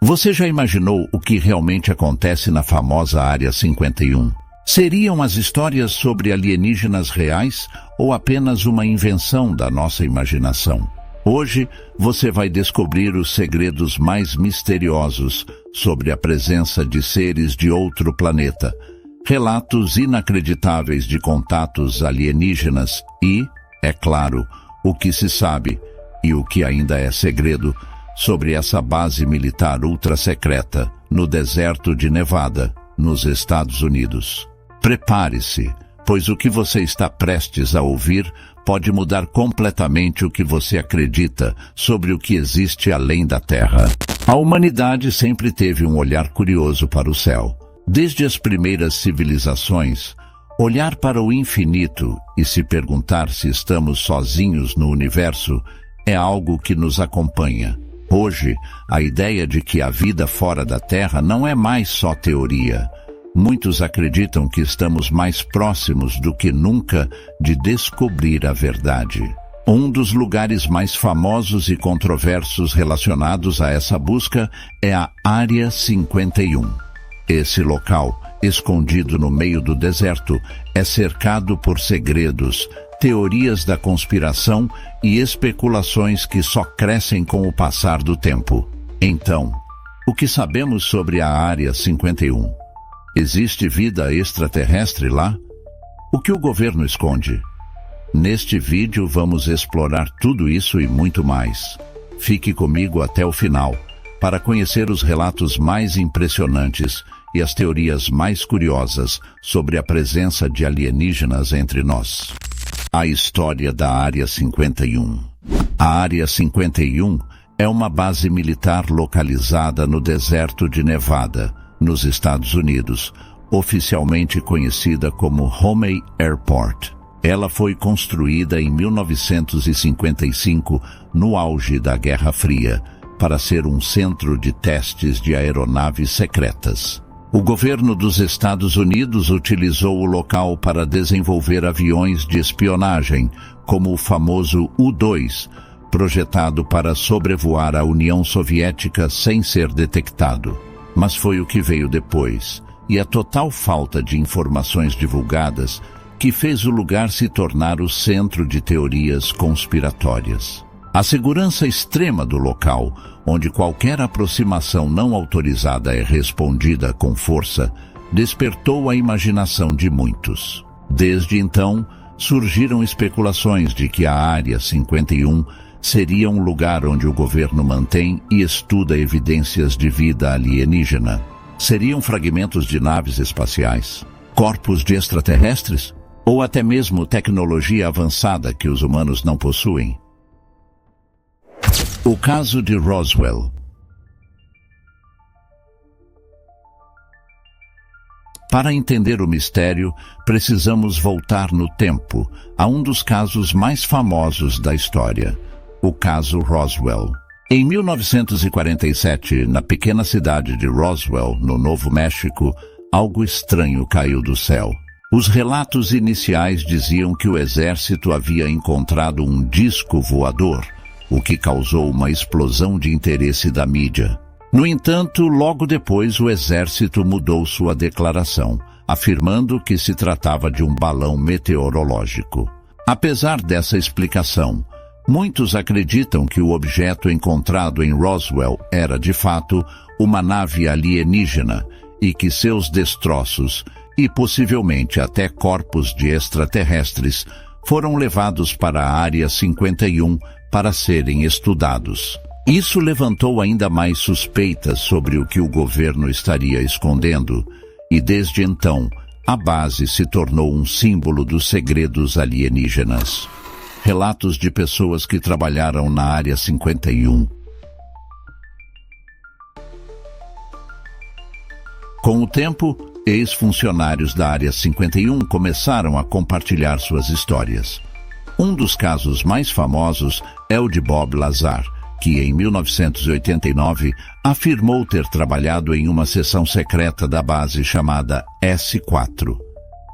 Você já imaginou o que realmente acontece na famosa Área 51? Seriam as histórias sobre alienígenas reais ou apenas uma invenção da nossa imaginação? Hoje, você vai descobrir os segredos mais misteriosos sobre a presença de seres de outro planeta, relatos inacreditáveis de contatos alienígenas e, é claro, o que se sabe e o que ainda é segredo sobre essa base militar ultra-secreta no deserto de Nevada, nos Estados Unidos. Prepare-se, pois o que você está prestes a ouvir pode mudar completamente o que você acredita sobre o que existe além da Terra. A humanidade sempre teve um olhar curioso para o céu. Desde as primeiras civilizações, olhar para o infinito e se perguntar se estamos sozinhos no universo é algo que nos acompanha. Hoje, a ideia de que há vida fora da Terra não é mais só teoria. Muitos acreditam que estamos mais próximos do que nunca de descobrir a verdade. Um dos lugares mais famosos e controversos relacionados a essa busca é a Área 51. Esse local, escondido no meio do deserto, é cercado por segredos, teorias da conspiração e especulações que só crescem com o passar do tempo. Então, o que sabemos sobre a Área 51? Existe vida extraterrestre lá? O que o governo esconde? Neste vídeo vamos explorar tudo isso e muito mais. Fique comigo até o final, para conhecer os relatos mais impressionantes e as teorias mais curiosas sobre a presença de alienígenas entre nós. A história da Área 51. A Área 51 é uma base militar localizada no deserto de Nevada, nos Estados Unidos, oficialmente conhecida como Homey Airport. Ela foi construída em 1955, no auge da Guerra Fria, para ser um centro de testes de aeronaves secretas. O governo dos Estados Unidos utilizou o local para desenvolver aviões de espionagem, como o famoso U-2, projetado para sobrevoar a União Soviética sem ser detectado. Mas foi o que veio depois, e a total falta de informações divulgadas, que fez o lugar se tornar o centro de teorias conspiratórias. A segurança extrema do local, onde qualquer aproximação não autorizada é respondida com força, despertou a imaginação de muitos. Desde então, surgiram especulações de que a Área 51 seria um lugar onde o governo mantém e estuda evidências de vida alienígena. Seriam fragmentos de naves espaciais, corpos de extraterrestres, ou até mesmo tecnologia avançada que os humanos não possuem? O caso de Roswell. Para entender o mistério, precisamos voltar no tempo a um dos casos mais famosos da história, o caso Roswell. Em 1947, na pequena cidade de Roswell, no Novo México, algo estranho caiu do céu. Os relatos iniciais diziam que o exército havia encontrado um disco voador, o que causou uma explosão de interesse da mídia. No entanto, logo depois o exército mudou sua declaração, afirmando que se tratava de um balão meteorológico. Apesar dessa explicação, muitos acreditam que o objeto encontrado em Roswell era, de fato, uma nave alienígena e que seus destroços, e possivelmente até corpos de extraterrestres, foram levados para a Área 51 para serem estudados. Isso levantou ainda mais suspeitas sobre o que o governo estaria escondendo, e desde então, a base se tornou um símbolo dos segredos alienígenas. Relatos de pessoas que trabalharam na Área 51. Com o tempo, ex-funcionários da Área 51 começaram a compartilhar suas histórias. Um dos casos mais famosos é o de Bob Lazar, que em 1989 afirmou ter trabalhado em uma seção secreta da base chamada S4.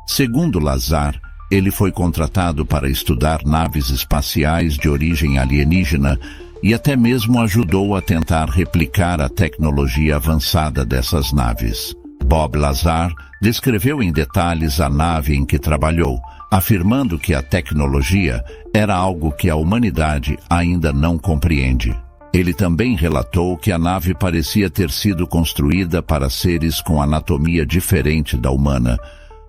Segundo Lazar, ele foi contratado para estudar naves espaciais de origem alienígena e até mesmo ajudou a tentar replicar a tecnologia avançada dessas naves. Bob Lazar descreveu em detalhes a nave em que trabalhou, afirmando que a tecnologia era algo que a humanidade ainda não compreende. Ele também relatou que a nave parecia ter sido construída para seres com anatomia diferente da humana,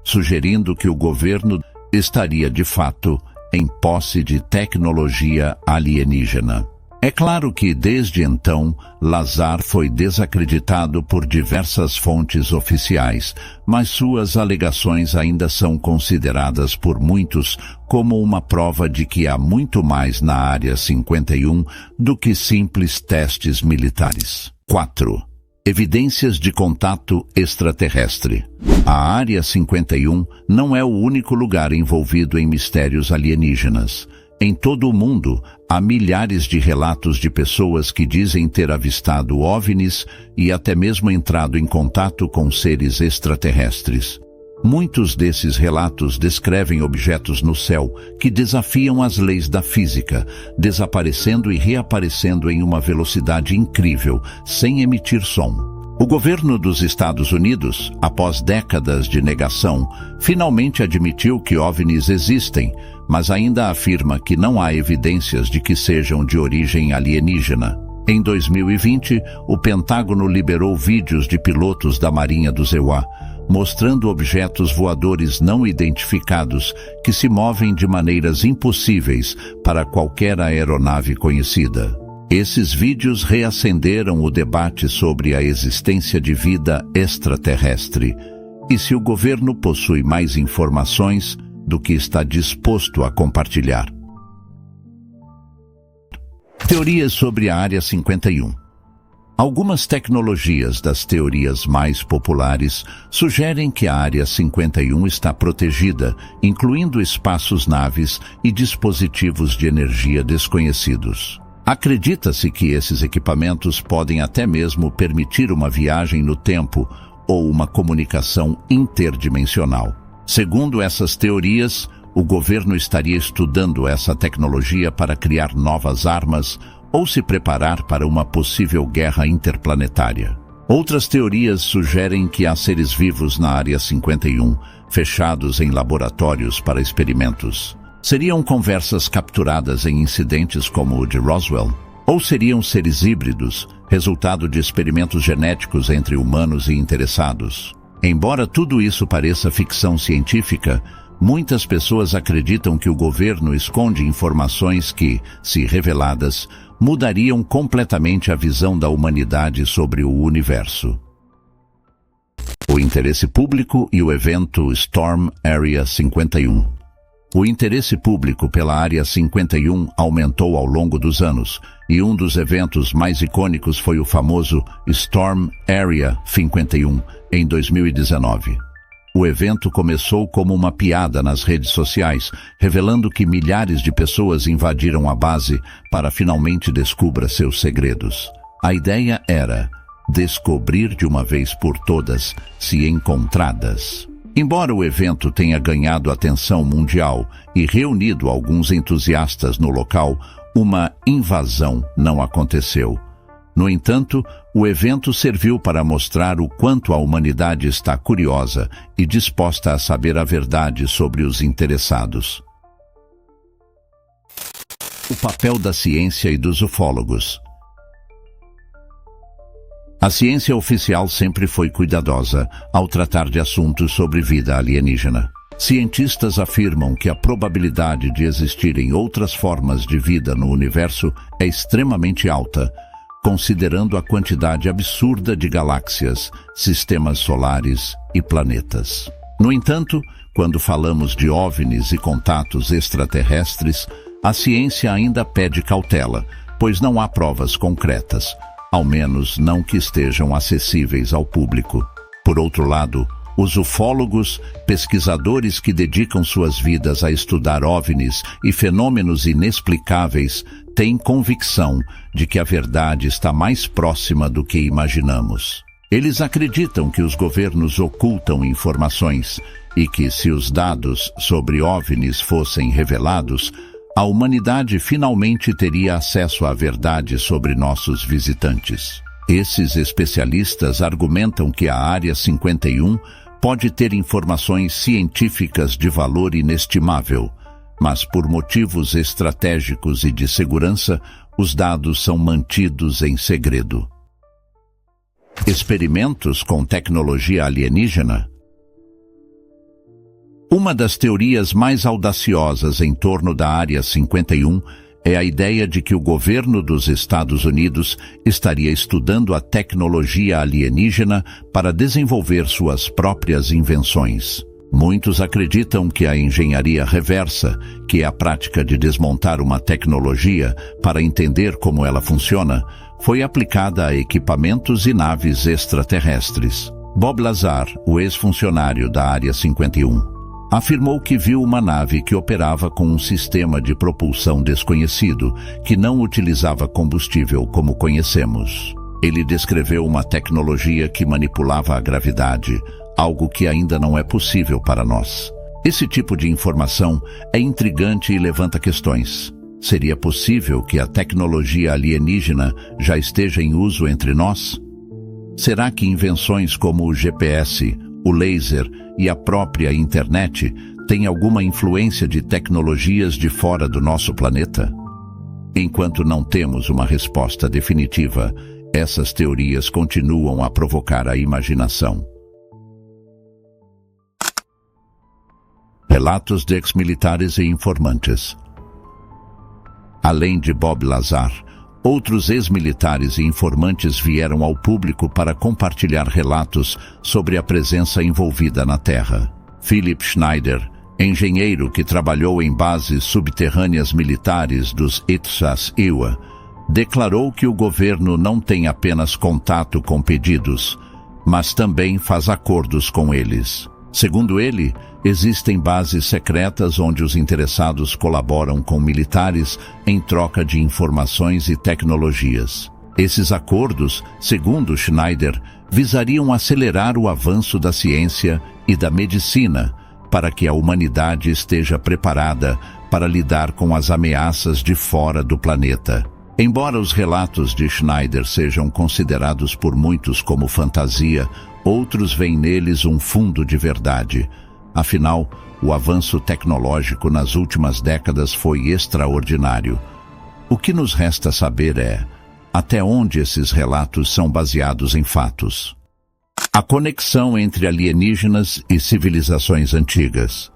sugerindo que o governo estaria de fato em posse de tecnologia alienígena. É claro que, desde então, Lazar foi desacreditado por diversas fontes oficiais, mas suas alegações ainda são consideradas por muitos como uma prova de que há muito mais na Área 51 do que simples testes militares. 4. Evidências de contato extraterrestre. A Área 51 não é o único lugar envolvido em mistérios alienígenas. Em todo o mundo, há milhares de relatos de pessoas que dizem ter avistado OVNIs e até mesmo entrado em contato com seres extraterrestres. Muitos desses relatos descrevem objetos no céu que desafiam as leis da física, desaparecendo e reaparecendo em uma velocidade incrível, sem emitir som. O governo dos Estados Unidos, após décadas de negação, finalmente admitiu que OVNIs existem, mas ainda afirma que não há evidências de que sejam de origem alienígena. Em 2020, o Pentágono liberou vídeos de pilotos da Marinha do EUA, mostrando objetos voadores não identificados que se movem de maneiras impossíveis para qualquer aeronave conhecida. Esses vídeos reacenderam o debate sobre a existência de vida extraterrestre e se o governo possui mais informações do que está disposto a compartilhar. Teorias sobre a Área 51. Algumas tecnologias das teorias mais populares sugerem que a Área 51 está protegida, incluindo espaços-naves e dispositivos de energia desconhecidos. Acredita-se que esses equipamentos podem até mesmo permitir uma viagem no tempo ou uma comunicação interdimensional. Segundo essas teorias, o governo estaria estudando essa tecnologia para criar novas armas ou se preparar para uma possível guerra interplanetária. Outras teorias sugerem que há seres vivos na Área 51, fechados em laboratórios para experimentos. Seriam conversas capturadas em incidentes como o de Roswell? Ou seriam seres híbridos, resultado de experimentos genéticos entre humanos e interessados? Embora tudo isso pareça ficção científica, muitas pessoas acreditam que o governo esconde informações que, se reveladas, mudariam completamente a visão da humanidade sobre o universo. O interesse público e o evento Storm Area 51. O interesse público pela Área 51 aumentou ao longo dos anos, e um dos eventos mais icônicos foi o famoso Storm Area 51, em 2019. O evento começou como uma piada nas redes sociais, revelando que milhares de pessoas invadiram a base para finalmente descubrir seus segredos. A ideia era descobrir de uma vez por todas, se encontradas. Embora o evento tenha ganhado atenção mundial e reunido alguns entusiastas no local, uma invasão não aconteceu. No entanto, o evento serviu para mostrar o quanto a humanidade está curiosa e disposta a saber a verdade sobre os interessados. O papel da ciência e dos ufólogos. A ciência oficial sempre foi cuidadosa ao tratar de assuntos sobre vida alienígena. Cientistas afirmam que a probabilidade de existirem outras formas de vida no universo é extremamente alta, considerando a quantidade absurda de galáxias, sistemas solares e planetas. No entanto, quando falamos de OVNIs e contatos extraterrestres, a ciência ainda pede cautela, pois não há provas concretas, ao menos não que estejam acessíveis ao público. Por outro lado, os ufólogos, pesquisadores que dedicam suas vidas a estudar OVNIs e fenômenos inexplicáveis, têm convicção de que a verdade está mais próxima do que imaginamos. Eles acreditam que os governos ocultam informações e que, se os dados sobre OVNIs fossem revelados, a humanidade finalmente teria acesso à verdade sobre nossos visitantes. Esses especialistas argumentam que a Área 51 pode ter informações científicas de valor inestimável, mas por motivos estratégicos e de segurança, os dados são mantidos em segredo. Experimentos com tecnologia alienígena? Uma das teorias mais audaciosas em torno da Área 51 é a ideia de que o governo dos Estados Unidos estaria estudando a tecnologia alienígena para desenvolver suas próprias invenções. Muitos acreditam que a engenharia reversa, que é a prática de desmontar uma tecnologia para entender como ela funciona, foi aplicada a equipamentos e naves extraterrestres. Bob Lazar, o ex-funcionário da Área 51, afirmou que viu uma nave que operava com um sistema de propulsão desconhecido, que não utilizava combustível como conhecemos. Ele descreveu uma tecnologia que manipulava a gravidade, algo que ainda não é possível para nós. Esse tipo de informação é intrigante e levanta questões. Seria possível que a tecnologia alienígena já esteja em uso entre nós? Será que invenções como o GPS, o laser e a própria internet têm alguma influência de tecnologias de fora do nosso planeta? Enquanto não temos uma resposta definitiva, essas teorias continuam a provocar a imaginação. Relatos de ex-militares e informantes. Além de Bob Lazar, outros ex-militares e informantes vieram ao público para compartilhar relatos sobre a presença envolvida na Terra. Philip Schneider, engenheiro que trabalhou em bases subterrâneas militares dos Itsas-Iwa, declarou que o governo não tem apenas contato com pedidos, mas também faz acordos com eles. Segundo ele, existem bases secretas onde os interessados colaboram com militares em troca de informações e tecnologias. Esses acordos, segundo Schneider, visariam acelerar o avanço da ciência e da medicina para que a humanidade esteja preparada para lidar com as ameaças de fora do planeta. Embora os relatos de Schneider sejam considerados por muitos como fantasia, outros veem neles um fundo de verdade. Afinal, o avanço tecnológico nas últimas décadas foi extraordinário. O que nos resta saber é até onde esses relatos são baseados em fatos. A conexão entre alienígenas e civilizações antigas.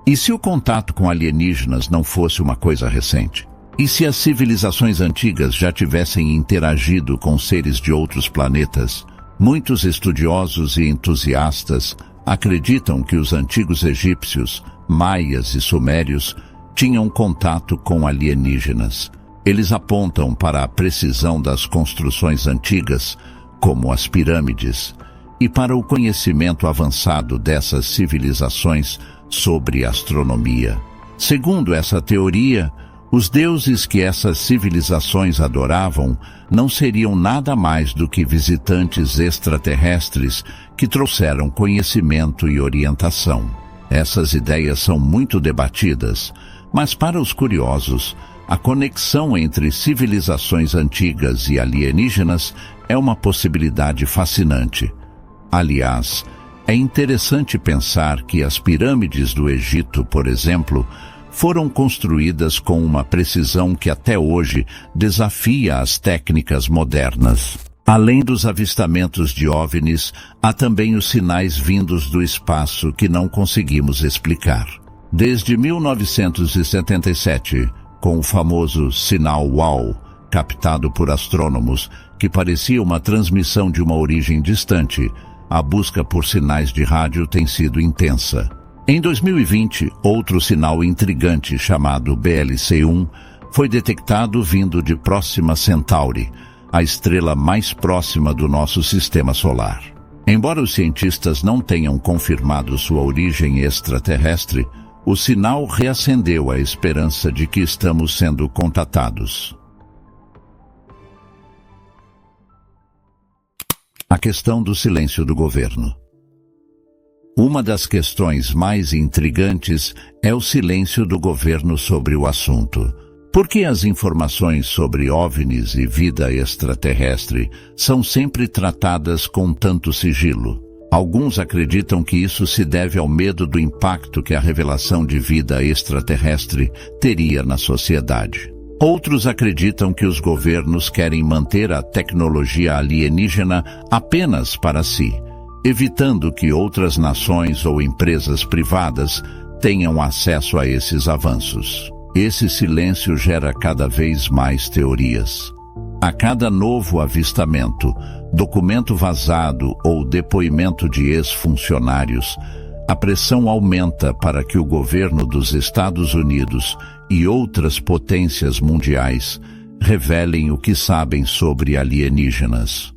E se o contato com alienígenas não fosse uma coisa recente? E se as civilizações antigas já tivessem interagido com seres de outros planetas? Muitos estudiosos e entusiastas acreditam que os antigos egípcios, maias e sumérios tinham contato com alienígenas. Eles apontam para a precisão das construções antigas, como as pirâmides, e para o conhecimento avançado dessas civilizações sobre astronomia. Segundo essa teoria, os deuses que essas civilizações adoravam não seriam nada mais do que visitantes extraterrestres que trouxeram conhecimento e orientação. Essas ideias são muito debatidas, mas para os curiosos, a conexão entre civilizações antigas e alienígenas é uma possibilidade fascinante. Aliás, é interessante pensar que as pirâmides do Egito, por exemplo, foram construídas com uma precisão que até hoje desafia as técnicas modernas. Além dos avistamentos de OVNIs, há também os sinais vindos do espaço que não conseguimos explicar. Desde 1977, com o famoso sinal WOW, captado por astrônomos, que parecia uma transmissão de uma origem distante, a busca por sinais de rádio tem sido intensa. Em 2020, outro sinal intrigante chamado BLC-1 foi detectado vindo de Próxima Centauri, a estrela mais próxima do nosso sistema solar. Embora os cientistas não tenham confirmado sua origem extraterrestre, o sinal reacendeu a esperança de que estamos sendo contatados. A questão do silêncio do governo. Uma das questões mais intrigantes é o silêncio do governo sobre o assunto. Por que as informações sobre OVNIs e vida extraterrestre são sempre tratadas com tanto sigilo? Alguns acreditam que isso se deve ao medo do impacto que a revelação de vida extraterrestre teria na sociedade. Outros acreditam que os governos querem manter a tecnologia alienígena apenas para si, evitando que outras nações ou empresas privadas tenham acesso a esses avanços. Esse silêncio gera cada vez mais teorias. A cada novo avistamento, documento vazado ou depoimento de ex-funcionários, a pressão aumenta para que o governo dos Estados Unidos e outras potências mundiais revelem o que sabem sobre alienígenas.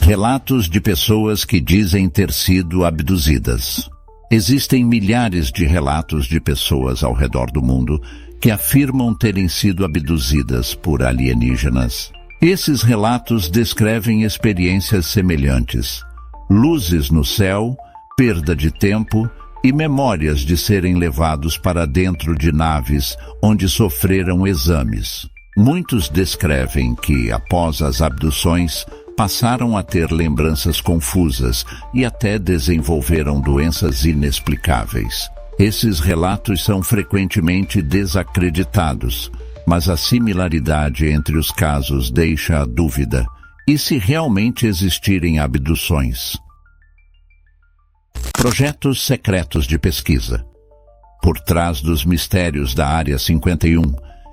Relatos de pessoas que dizem ter sido abduzidas. Existem milhares de relatos de pessoas ao redor do mundo que afirmam terem sido abduzidas por alienígenas. Esses relatos descrevem experiências semelhantes: luzes no céu, perda de tempo e memórias de serem levados para dentro de naves onde sofreram exames. Muitos descrevem que, após as abduções, passaram a ter lembranças confusas e até desenvolveram doenças inexplicáveis. Esses relatos são frequentemente desacreditados, mas a similaridade entre os casos deixa a dúvida: e se realmente existirem abduções? Projetos secretos de pesquisa. Por trás dos mistérios da Área 51,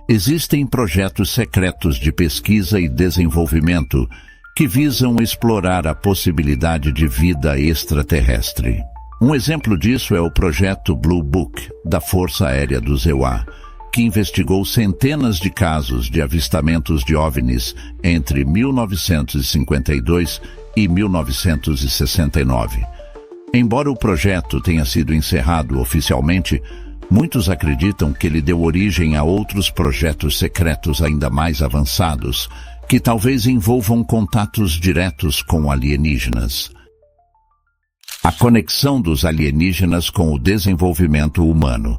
existem projetos secretos de pesquisa e desenvolvimento que visam explorar a possibilidade de vida extraterrestre. Um exemplo disso é o projeto Blue Book, da Força Aérea do EUA, que investigou centenas de casos de avistamentos de OVNIs entre 1952 e 1969. Embora o projeto tenha sido encerrado oficialmente, muitos acreditam que ele deu origem a outros projetos secretos ainda mais avançados, que talvez envolvam contatos diretos com alienígenas. A conexão dos alienígenas com o desenvolvimento humano.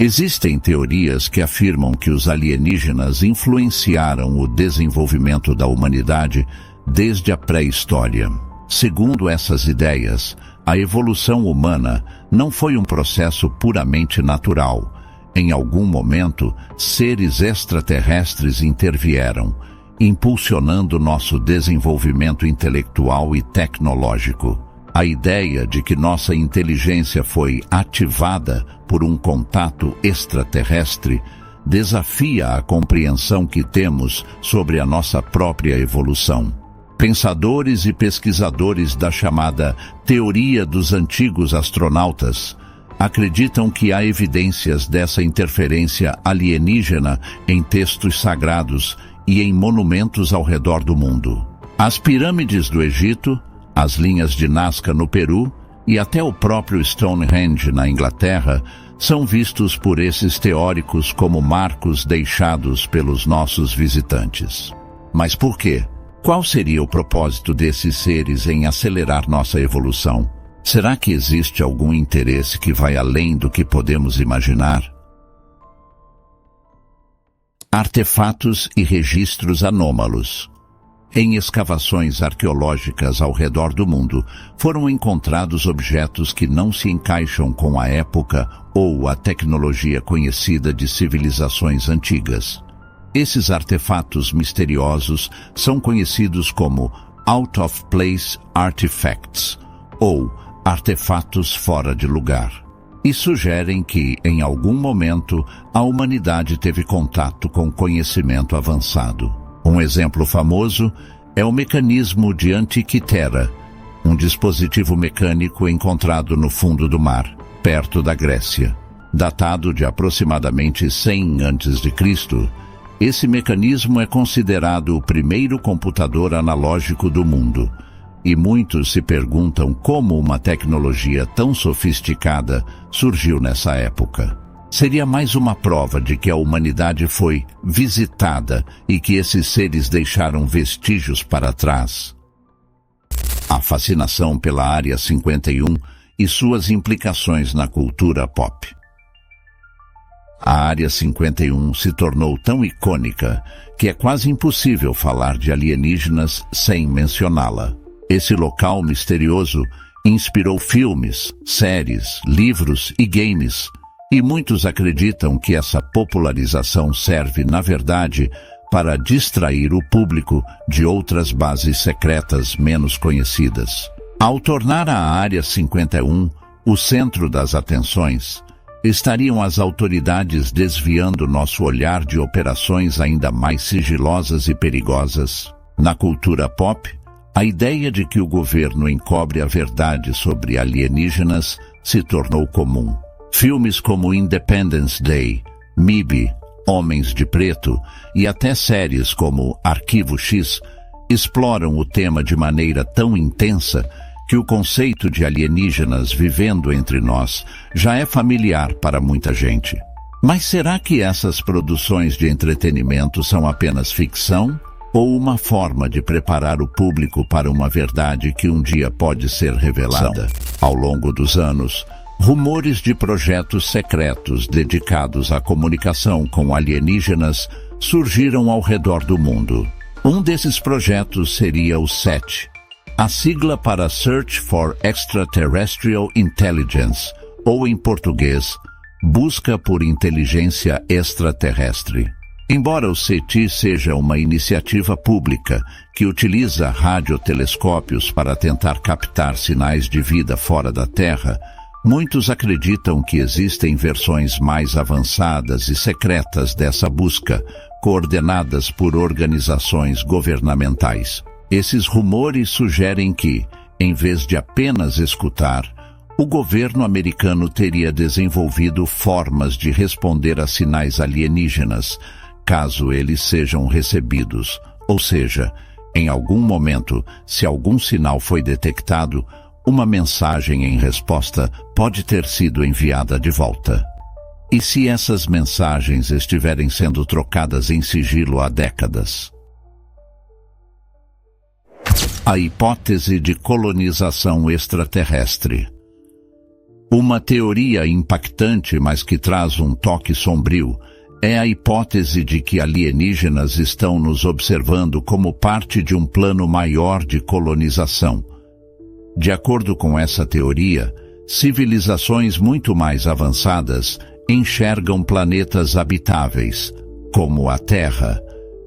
Existem teorias que afirmam que os alienígenas influenciaram o desenvolvimento da humanidade desde a pré-história. Segundo essas ideias, a evolução humana não foi um processo puramente natural. Em algum momento, seres extraterrestres intervieram, impulsionando nosso desenvolvimento intelectual e tecnológico. A ideia de que nossa inteligência foi ativada por um contato extraterrestre desafia a compreensão que temos sobre a nossa própria evolução. Pensadores e pesquisadores da chamada teoria dos antigos astronautas acreditam que há evidências dessa interferência alienígena em textos sagrados e em monumentos ao redor do mundo. As pirâmides do Egito, as linhas de Nazca no Peru e até o próprio Stonehenge na Inglaterra são vistos por esses teóricos como marcos deixados pelos nossos visitantes. Mas por quê? Qual seria o propósito desses seres em acelerar nossa evolução? Será que existe algum interesse que vai além do que podemos imaginar? Artefatos e registros anômalos. Em escavações arqueológicas ao redor do mundo, foram encontrados objetos que não se encaixam com a época ou a tecnologia conhecida de civilizações antigas. Esses artefatos misteriosos são conhecidos como Out of Place Artifacts, ou artefatos fora de lugar, e sugerem que, em algum momento, a humanidade teve contato com conhecimento avançado. Um exemplo famoso é o mecanismo de Antikythera, um dispositivo mecânico encontrado no fundo do mar, perto da Grécia. Datado de aproximadamente 100 a.C., esse mecanismo é considerado o primeiro computador analógico do mundo, e muitos se perguntam como uma tecnologia tão sofisticada surgiu nessa época. Seria mais uma prova de que a humanidade foi visitada e que esses seres deixaram vestígios para trás. A fascinação pela Área 51 e suas implicações na cultura pop. A Área 51 se tornou tão icônica que é quase impossível falar de alienígenas sem mencioná-la. Esse local misterioso inspirou filmes, séries, livros e games, e muitos acreditam que essa popularização serve, na verdade, para distrair o público de outras bases secretas menos conhecidas. Ao tornar a Área 51 o centro das atenções, estariam as autoridades desviando nosso olhar de operações ainda mais sigilosas e perigosas? Na cultura pop, a ideia de que o governo encobre a verdade sobre alienígenas se tornou comum. Filmes como Independence Day, MIB, Homens de Preto e até séries como Arquivo X exploram o tema de maneira tão intensa que o conceito de alienígenas vivendo entre nós já é familiar para muita gente. Mas será que essas produções de entretenimento são apenas ficção ou uma forma de preparar o público para uma verdade que um dia pode ser revelada? Ao longo dos anos, rumores de projetos secretos dedicados à comunicação com alienígenas surgiram ao redor do mundo. Um desses projetos seria o SETI, a sigla para Search for Extraterrestrial Intelligence, ou em português, Busca por Inteligência Extraterrestre. Embora o SETI seja uma iniciativa pública que utiliza radiotelescópios para tentar captar sinais de vida fora da Terra, muitos acreditam que existem versões mais avançadas e secretas dessa busca, coordenadas por organizações governamentais. Esses rumores sugerem que, em vez de apenas escutar, o governo americano teria desenvolvido formas de responder a sinais alienígenas, caso eles sejam recebidos. Ou seja, em algum momento, se algum sinal foi detectado, uma mensagem em resposta pode ter sido enviada de volta. E se essas mensagens estiverem sendo trocadas em sigilo há décadas? A hipótese de colonização extraterrestre. Uma teoria impactante, mas que traz um toque sombrio, é a hipótese de que alienígenas estão nos observando como parte de um plano maior de colonização. De acordo com essa teoria, civilizações muito mais avançadas enxergam planetas habitáveis, como a Terra,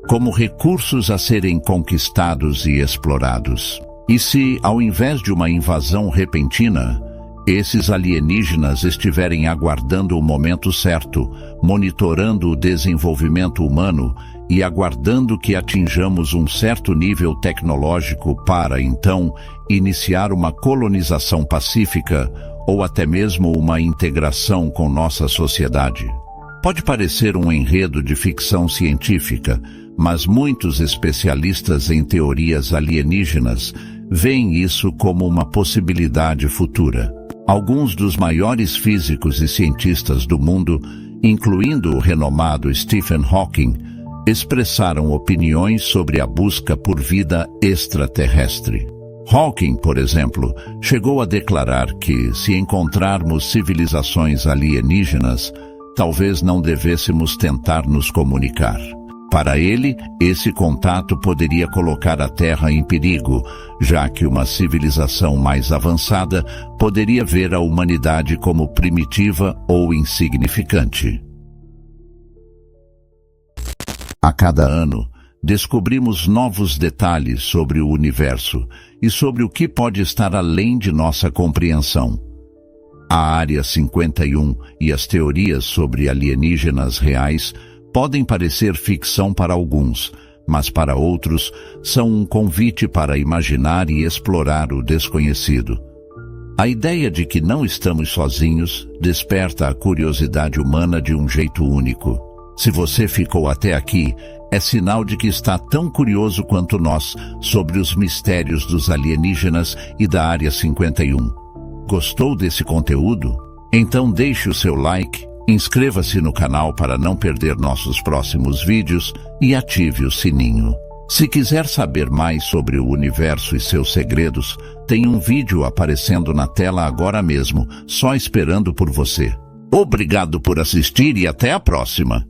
como recursos a serem conquistados e explorados. E se, ao invés de uma invasão repentina, esses alienígenas estiverem aguardando o momento certo, monitorando o desenvolvimento humano e aguardando que atinjamos um certo nível tecnológico para, então, iniciar uma colonização pacífica ou até mesmo uma integração com nossa sociedade? Pode parecer um enredo de ficção científica, mas muitos especialistas em teorias alienígenas veem isso como uma possibilidade futura. Alguns dos maiores físicos e cientistas do mundo, incluindo o renomado Stephen Hawking, expressaram opiniões sobre a busca por vida extraterrestre. Hawking, por exemplo, chegou a declarar que, se encontrarmos civilizações alienígenas, talvez não devêssemos tentar nos comunicar. Para ele, esse contato poderia colocar a Terra em perigo, já que uma civilização mais avançada poderia ver a humanidade como primitiva ou insignificante. A cada ano, descobrimos novos detalhes sobre o universo e sobre o que pode estar além de nossa compreensão. A Área 51 e as teorias sobre alienígenas reais podem parecer ficção para alguns, mas para outros são um convite para imaginar e explorar o desconhecido. A ideia de que não estamos sozinhos desperta a curiosidade humana de um jeito único. Se você ficou até aqui, é sinal de que está tão curioso quanto nós sobre os mistérios dos alienígenas e da Área 51. Gostou desse conteúdo? Então deixe o seu like, inscreva-se no canal para não perder nossos próximos vídeos e ative o sininho. Se quiser saber mais sobre o universo e seus segredos, tem um vídeo aparecendo na tela agora mesmo, só esperando por você. Obrigado por assistir e até a próxima!